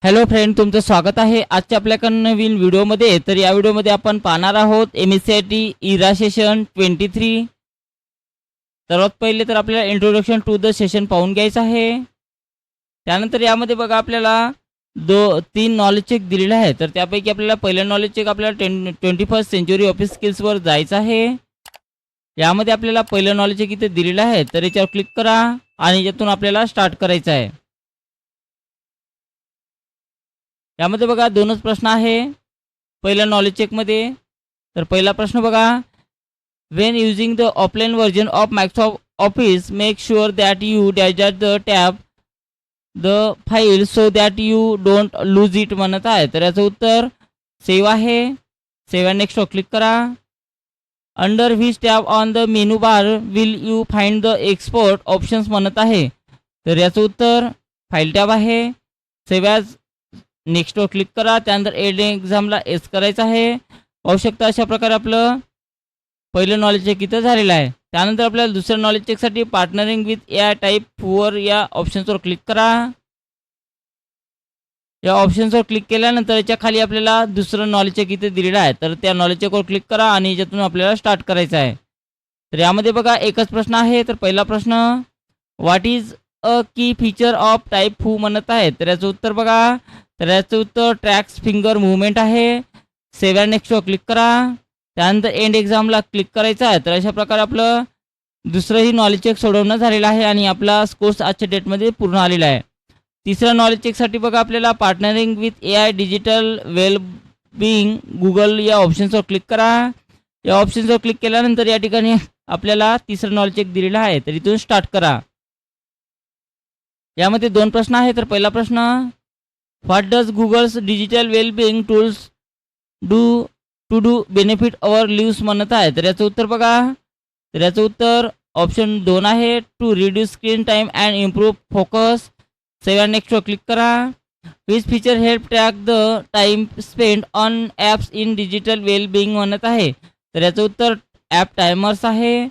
Hello friend, तुमचं स्वागत आहे आजच्या आपल्या नवीन व्हिडिओमध्ये. तर या व्हिडिओमध्ये आपण पाहणार आहोत MSCIT इरा सेशन 23. सर्वात पहिले तर आपल्याला इंट्रोडक्शन टू द सेशन पाहून घ्यायचं आहे. त्यानंतर यामध्ये बघा आपल्याला तीन नॉलेज चेक दिलेले आहे. तर त्यापैकी आपल्याला पहिलं नॉलेज चेक आपल्याला 21st सेंचुरी ऑफिस स्किल्सवर जायचं आहे. यामध्ये आपल्याला पहिलं नॉलेज चेक इथे दिलेलं आहे, तर याच्यावर क्लिक करा आणि यातून आपल्याला स्टार्ट करायचं आहे. यामध्ये बघा दोनच प्रश्न आहे पहिल्या नॉलेज चेकमध्ये. तर पहिला प्रश्न बघा, when using the offline version of Microsoft Office make sure that you that the tab the file so that you don't lose it म्हणत आहे. तर याचं उत्तर सेव्ह आहे. सेव्ह अँड नेक्स्टवर क्लिक करा. Under which tab on the menu bar will you find the export options म्हणत आहे. तर याचं उत्तर फाईल टॅब आहे. सेव्ह ॲज नेक्स्टवर क्लिक करा. त्यानंतर एड एक्झामला एस करायचं आहे. पाहू शकता अशा प्रकारे आपलं पहिलं नॉलेज चेक इथं झालेलं आहे. त्यानंतर आपल्याला दुसऱ्या नॉलेज चेकसाठी पार्टनरिंग विथ AI टाईप 4 या ऑप्शन्सवर क्लिक करा. या ऑप्शन्सवर क्लिक केल्यानंतर याच्या खाली आपल्याला दुसरं नॉलेज चेक इथे दिलेलं आहे. तर त्या नॉलेज चेकवर क्लिक करा आणि याच्यातून आपल्याला स्टार्ट करायचं आहे. तर यामध्ये बघा एकच प्रश्न आहे. तर पहिला प्रश्न, व्हॉट इज अ की फीचर ऑफ टाईप 4 म्हणत आहे. तर याचं उत्तर बघा, तर याचं उत्तर ट्रॅक्स फिंगर मुवमेंट आहे. सेव्ह अँड नेक्स्टवर क्लिक करा. त्यानंतर एंड एक्झामला क्लिक करायचं आहे. तर अशा प्रकारे आपलं दुसरंही नॉलेज चेक सोडवणं झालेलं आहे आणि आपला कोर्स आजच्या डेटमध्ये पूर्ण आलेला आहे. तिसऱ्या नॉलेज चेकसाठी बघा आपल्याला partnering with AI digital wellbeing Google या ऑप्शन्सवर क्लिक करा. या ऑप्शन्सवर क्लिक केल्यानंतर या ठिकाणी आपल्याला तिसरं नॉलेज चेक दिलेलं आहे. तर इथून स्टार्ट करा. यामध्ये दोन प्रश्न आहेत. तर पहिला प्रश्न, what does Google's digital wellbeing tools do benefit our lives म्हणत आहे. तर याचं उत्तर बघा, तर याचं उत्तर ऑप्शन 2 आहे. To reduce screen time and improve focus. Save and नेक्स्टवर क्लिक करा. Which feature help track the time spend on apps in digital wellbeing म्हणत आहे. तर याचं उत्तर ॲप टायमर्स आहे.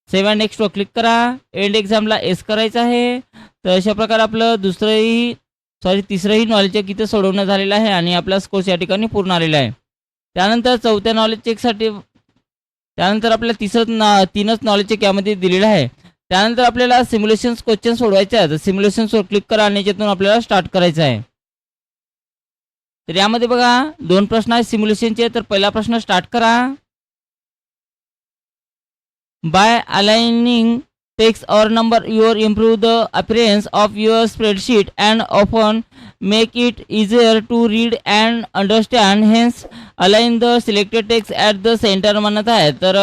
सेव्ह अँड नेक्स्टवर क्लिक करा. एंड एक्झामला एस करायचं आहे. तर अशा प्रकारे आपलं तिसरंही नॉलेज चेक इथे सोडवणं झालेलं आहे आणि आपला कोर्स या ठिकाणी पूर्ण आलेला आहे. त्यानंतर चौथ्या नॉलेज चेकसाठी त्यानंतर आपल्याला तीनच नॉलेज चेक यामध्ये दिलेलं आहे. त्यानंतर आपल्याला सिम्युलेशन्स क्वेश्चन सोडवायचे आहे. तर सिम्युलेशन्सवर क्लिक करा आणि याच्यातून आपल्याला स्टार्ट करायचं आहे. तर यामध्ये बघा दोन प्रश्न आहेत सिम्युलेशनचे. तर पहिला प्रश्न स्टार्ट करा. By aligning text or number you improve the appearance of your spreadsheet and often make it easier to read and understand. Hence align the selected text at the center म्हणत आहे. तर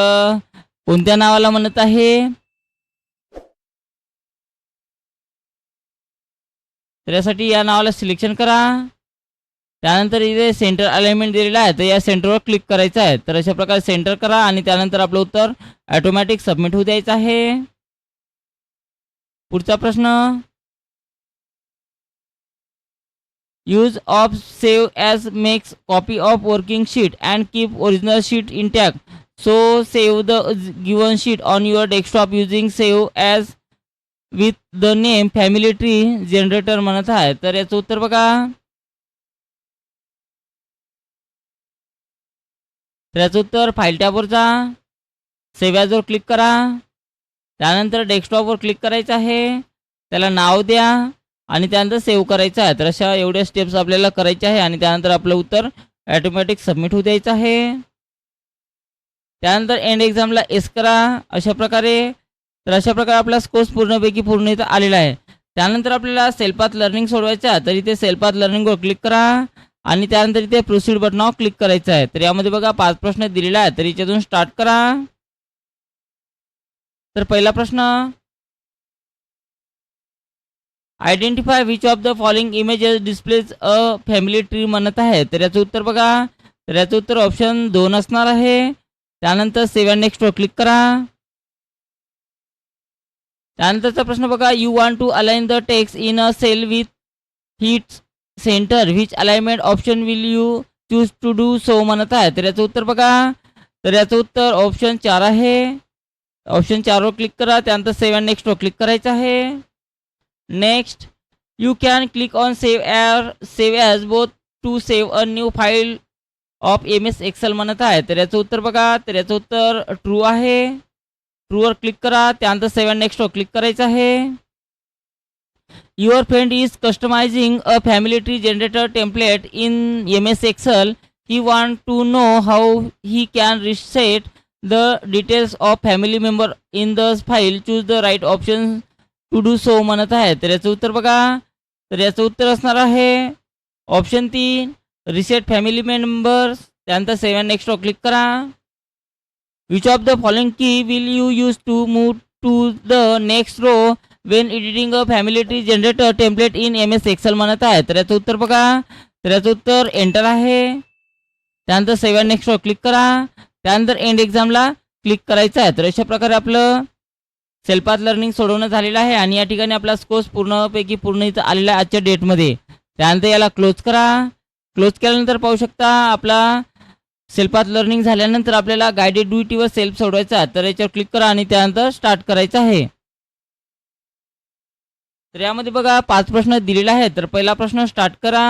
कोणत्या नावाला म्हणत आहे. तर यासाठी या नावाला सिलेक्शन करा. त्यानंतर इथे सेंटर अलाइनमेंट दिलेला आहे. तर या सेंटरवर क्लिक करायचं आहे. तर अशा प्रकारे सेंटर करा आणि त्यानंतर आपलं उत्तर ऑटोमॅटिक सबमिट होऊ द्यायचं आहे. पुढचा प्रश्न, use of save as makes copy of working sheet and keep original sheet intact. So save the given sheet on your desktop using save as with the name family tree generator म्हणत आहे. तर याचं उत्तर बघा, तर याचं उत्तर file टॅबवर जा. सेव्ह ॲजवर क्लिक करा. त्यानंतर डेस्कटॉपवर क्लिक करायचं आहे. त्याला नाव द्या आणि त्यानंतर सेव्ह करायचं आहे. तर अशा एवढ्या स्टेप्स आपल्याला करायच्या आहे आणि त्यानंतर आपलं उत्तर ऑटोमॅटिक सबमिट होऊ द्यायचं आहे. त्यानंतर एंड एक्झामला एस करा. अशा प्रकारे आपला कोर्स पूर्ण इथं आलेला आहे. त्यानंतर आपल्याला सेल्फ लर्निंग सोडवायचं आहे. तर इथे सेल्फ लर्निंगवर क्लिक करा आणि त्यानंतर इथे प्रोसीड बटनावर क्लिक करायचं आहे. तर यामध्ये बघा 5 प्रश्न दिलेले आहेत. तर याच्यातून स्टार्ट करा. तर पहिला प्रश्न, identify which of the following images displays a family tree म्हणत आहे. तर याचं उत्तर बघा, तर याचं उत्तर ऑप्शन 2 असणार आहे. त्यानंतर सेव्ह अँड नेक्स्टवर क्लिक करा. त्यानंतरचा प्रश्न बघा, you want to align the text in a cell with hit centre which alignment option will you choose to do so म्हणत आहे. तर याचं उत्तर बघा, तर याचं उत्तर ऑप्शन 4 आहे. ऑप्शन 4वर क्लिक करा. त्यानंतर सेव्ह अँड नेक्स्टवर क्लिक करायचं आहे. Next, you can click on save as both to save a new file of MS Excel म्हणत आहे. तर याचं उत्तर बघा, तर याचं उत्तर ट्रू आहे. ट्रूवर क्लिक करा, त्यानंतर सेव्ह अँड नेक्स्टवर क्लिक करायचं आहे. Your friend is customizing a family tree generator template in MS Excel. He want to know how he can reset the details of family member in the file. Choose the right option to do so म्हणत आहे. तर याचं उत्तर बघा, तर याचं उत्तर असणार आहे ऑप्शन 3 रिसेट फॅमिली मेंबर्स. त्यानंतर सेव्ह अँड नेक्स्टवर क्लिक करा. Which of the following key will you use to move to the next row when editing a family tree generator template in MS Excel म्हणत आहे. तर याचं उत्तर बघा, तर याचं उत्तर एंटर आहे. त्यानंतर सेव्ह अँड नेक्स्टवर क्लिक करा. त्यानंतर एंड एक्झामला क्लिक करायचं आहे. तर अशा प्रकारे आपलं सेल्फ पाथ लर्निंग सोडवणं झालेलं आहे आणि या ठिकाणी आपला स्कोर्स पूर्णपैकी पूर्ण इथं आलेला आहे आजच्या डेटमध्ये. त्यानंतर याला क्लोज करा. क्लोज केल्यानंतर पाहू शकता आपला सेल्फ पाथ लर्निंग झाल्यानंतर आपल्याला गायडेड ड्युटीवर सेल्फ सोडवायचा. तर याच्यावर क्लिक करा आणि त्यानंतर स्टार्ट करायचं आहे. तर यामध्ये बघा 5 प्रश्न दिलेले आहेत. तर पहिला प्रश्न स्टार्ट करा.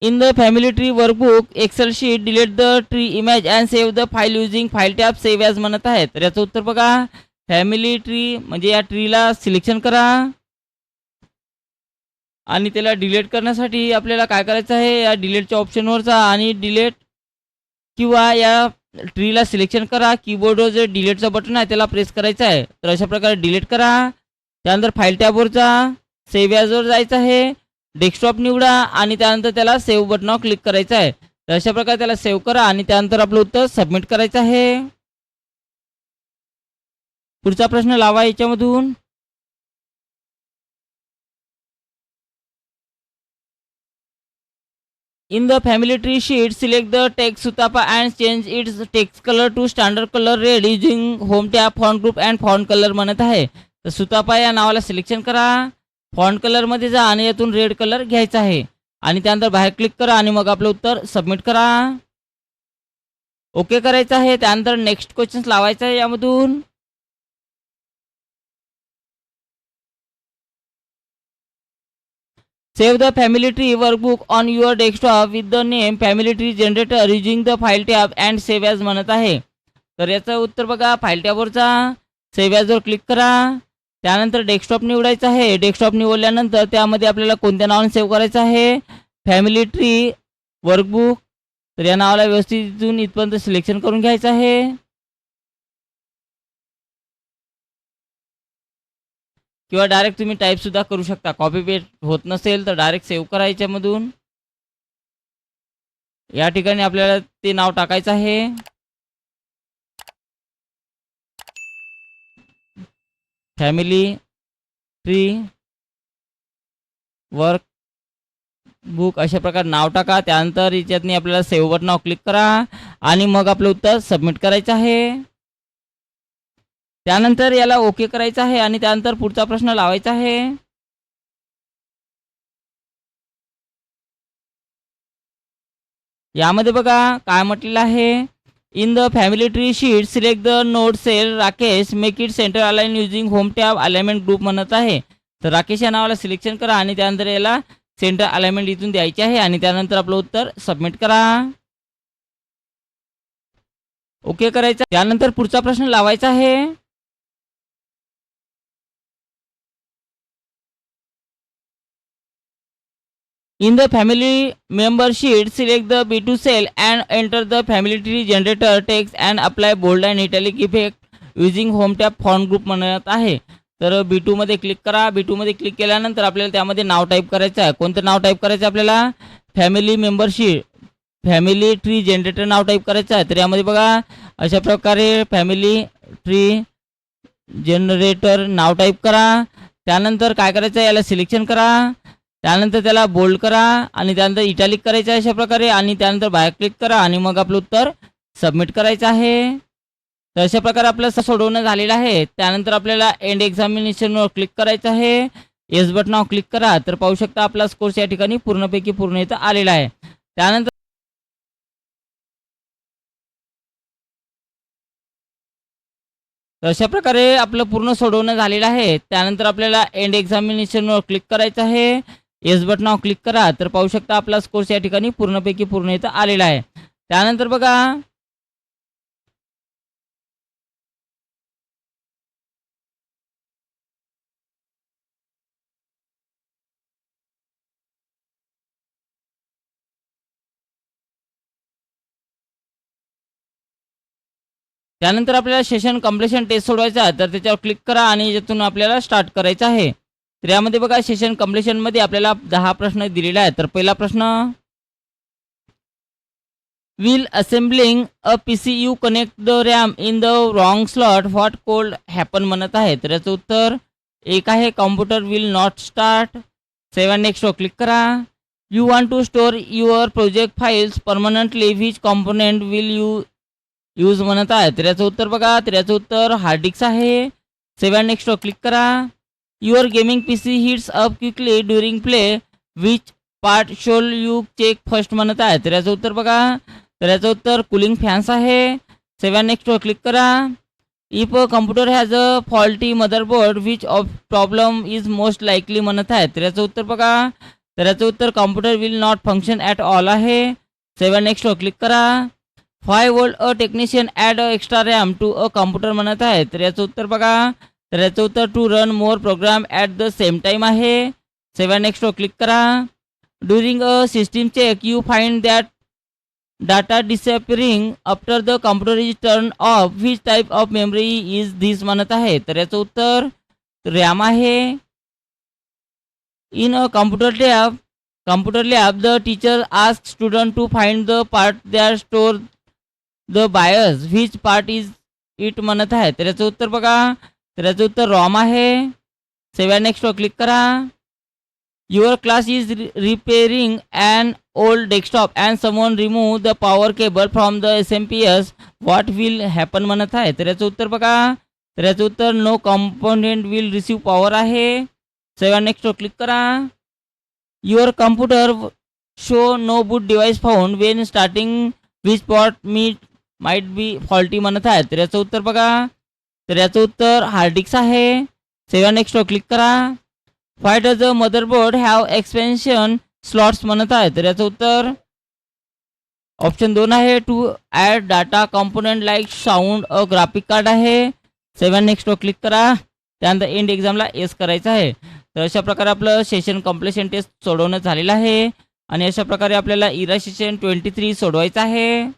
In the family tree workbook Excel sheet delete the tree image and save the file using file tab save as म्हणत आहे. तर याचं उत्तर बघा, फॅमिली ट्री म्हणजे या ट्रीला सिलेक्शन करा आणि त्याला डिलीट करण्यासाठी आपल्याला काय करायचं आहे, या डिलीटच्या ऑप्शनवर जा आणि डिलीट किंवा या ट्रीला सिलेक्शन करा. कीबोर्डवर जे डिलीटचं बटन आहे त्याला प्रेस करायचं आहे. तर अशा प्रकारे डिलीट करा. त्यानंतर फाईल टॅबवर जा, सेव्ह ॲजवर जायचं आहे, डेस्कटॉप निवडा आणि त्यानंतर त्याला सेव्ह बटनावर क्लिक करायचं आहे. तर अशा प्रकारे त्याला सेव्ह करा आणि त्यानंतर आपलं उत्तर सबमिट करायचं आहे. पुढचा प्रश्न लावा याच्यामधून. In the family tree sheet select the text Sutapa and change its text colour to standard colour red using home tab font group and font colour म्हणत आहे. तर सुतापा या नावाला सिलेक्शन करा, फॉन्ट कलरमध्ये जा आणि यातून रेड कलर घ्यायचा आहे आणि त्यानंतर बाहेर क्लिक करा आणि मग आपलं उत्तर सबमिट करा. ओके करायचं आहे. त्यानंतर नेक्स्ट क्वेश्चन्स लावायचा आहे यामधून. Save the family tree workbook on your desktop with the name family tree generator using the file tab and save as म्हणत आहे. तर याचं उत्तर बघा, फाईल टॅबवर जा, सेव्ह ॲजवर क्लिक करा. त्यानंतर डेस्कटॉप निवडायचं आहे. डेस्कटॉप निवडल्यानंतर त्यामध्ये आपल्याला कोणत्या नावाने सेव्ह करायचं आहे, फॅमिली ट्री वर्कबुक. तर या नावाला व्यवस्थित इथून इथपर्यंत सिलेक्शन करून घ्यायचं आहे. किंवा डायरेक्ट तुम्ही टाईपसुद्धा करू शकता. कॉपी पेस्ट होत नसेल तर डायरेक्ट सेव्ह करायच्यामधून या ठिकाणी आपल्याला ते नाव टाकायचं आहे. फॅमिली ट्री वर्क बुक अशा प्रकारे नाव टाका. त्यानंतर याच्यातनी आपल्याला सेव्ह बटनावर क्लिक करा आणि मग आपलं उत्तर सबमिट करायचं आहे. त्यानंतर याला ओके करायचं आहे आणि त्यानंतर पुढचा प्रश्न लावायचा आहे. यामध्ये बघा काय म्हटलेलं आहे, in the family tree sheet select the node cell Rakesh make it centre align using home tab alignment group म्हणत आहे. तर राकेश या नावाला सिलेक्शन करा आणि त्यानंतर याला सेंटर अलाइनमेंट इथून द्यायची आहे आणि त्यानंतर आपलं उत्तर सबमिट करा. ओके करायचं. त्यानंतर पुढचा प्रश्न लावायचा आहे. In the family member sheet, select the B2 cell and enter the family tree generator text and apply bold and italic effect using home tab font group म्हणत आहे. तर B2 मध्ये क्लिक करा. B2 मध्ये क्लिक केल्यानंतर आपल्याला त्यामध्ये नाव type करायचं आहे. कोणतं नाव टाईप करायचं आपल्याला, फॅमिली मेंबरशीट फॅमिली ट्री जनरेटर नाव टाईप करायचं आहे. तर यामध्ये बघा अशा प्रकारे फॅमिली ट्री जनरेटर नाव टाईप करा. त्यानंतर काय करायचं, याला सिलेक्शन करा. त्यानंतर त्याला बोल्ड करा आणि त्यानंतर इटॅलिक करायचं आहे अशा प्रकारे आणि त्यानंतर बाहेर क्लिक करा आणि मग आपलं उत्तर सबमिट करायचं आहे. तर अशा प्रकारे आपलं सोडवणं झालेलं आहे. त्यानंतर आपल्याला एंड एक्झामिनेशनवर क्लिक करायचं आहे. येस बटनावर क्लिक करा. तर पाहू शकता आपला स्कोर्स या ठिकाणी पूर्णपैकी पूर्ण इथं आलेला आहे. त्यानंतर तर अशा प्रकारे आपलं पूर्ण सोडवणं झालेलं आहे. त्यानंतर आपल्याला एंड एक्झामिनेशनवर क्लिक करायचं आहे. येस बटनावर क्लिक करा. तर पाहू शकता आपला स्कोर्स या ठिकाणी पूर्णपैकी पूर्ण इथं आलेला आहे. त्यानंतर बघा त्यानंतर आपल्याला सेशन कंप्लीशन टेस्ट सोडवायचा आहे. तर त्याच्यावर क्लिक करा आणि याच्यातून आपल्याला स्टार्ट करायचं आहे. तर यामध्ये बघा सेशन कंप्लीशनमध्ये आपल्याला 10 प्रश्न दिलेले आहेत. तर पहिला प्रश्न, will assembling a PCU connect the RAM in the wrong slot what could happen म्हणत आहे. तर याचं उत्तर एक आहे कॉम्प्युटर विल नॉट स्टार्ट. 7 नेक्स्टवर क्लिक करा. You want to store your project files permanently which component will you use म्हणत आहे. तर याचं उत्तर बघा, तर याचं उत्तर हार्ड डिस्क आहे. 7 नेक्स्टवर क्लिक करा. Your gaming PC heats up quickly during play which part should you check first म्हणत आहे. तर याचं उत्तर बघा, तर याचं उत्तर कूलिंग फॅन्स आहे. 7 नेक्स्टवर क्लिक करा. If a computer has a faulty motherboard which of problem is most likely म्हणत आहे. तर याचं उत्तर बघा, तर याचं उत्तर computer will not function at all आहे. 7 नेक्स्टवर क्लिक करा. 5 volt a technician add a extra RAM to a computer म्हणत आहे. तर याचं उत्तर बघा, तर याचं उत्तर to run more program at the same time आहे. 7 नेक्स्टवर क्लिक करा. During a system check you find that data disappearing after the computer is turn off which type of memory is this म्हणत आहे. तर याचं उत्तर रॅम आहे. In a computer lab the teacher asks student to find the part that store the BIOS which part is it म्हणत आहे. तर याचं उत्तर बघा, तर याचं उत्तर रॉम आहे. 7 नेक्स्टवर क्लिक करा. Your class is repairing an old desktop and someone remove the power cable from the SMPS what will happen म्हणत आहे. तर याचं उत्तर बघा, तर याचं उत्तर no component will receive power आहे. 7 नेक्स्टवर क्लिक करा. Your computer show no boot device found when starting which part might be faulty म्हणत आहे. तर याचं उत्तर बघा, तर याचं उत्तर हार्ड डिस्क आहे. 7 नेक्स्टवर क्लिक करा. Why does a motherboard have expansion slots म्हणत आहे. तर याचं उत्तर ऑप्शन 2 आहे to add data component like sound a graphic card आहे. 7 नेक्स्टवर क्लिक करा. त्यानंतर एंड एक्झामला येस करायचं आहे. तर अशा प्रकारे आपलं सेशन कंप्लीशन टेस्ट सोडवणं झालेलं आहे आणि अशा प्रकारे आपल्याला इरा सेशन 23 सोडवायचं आहे.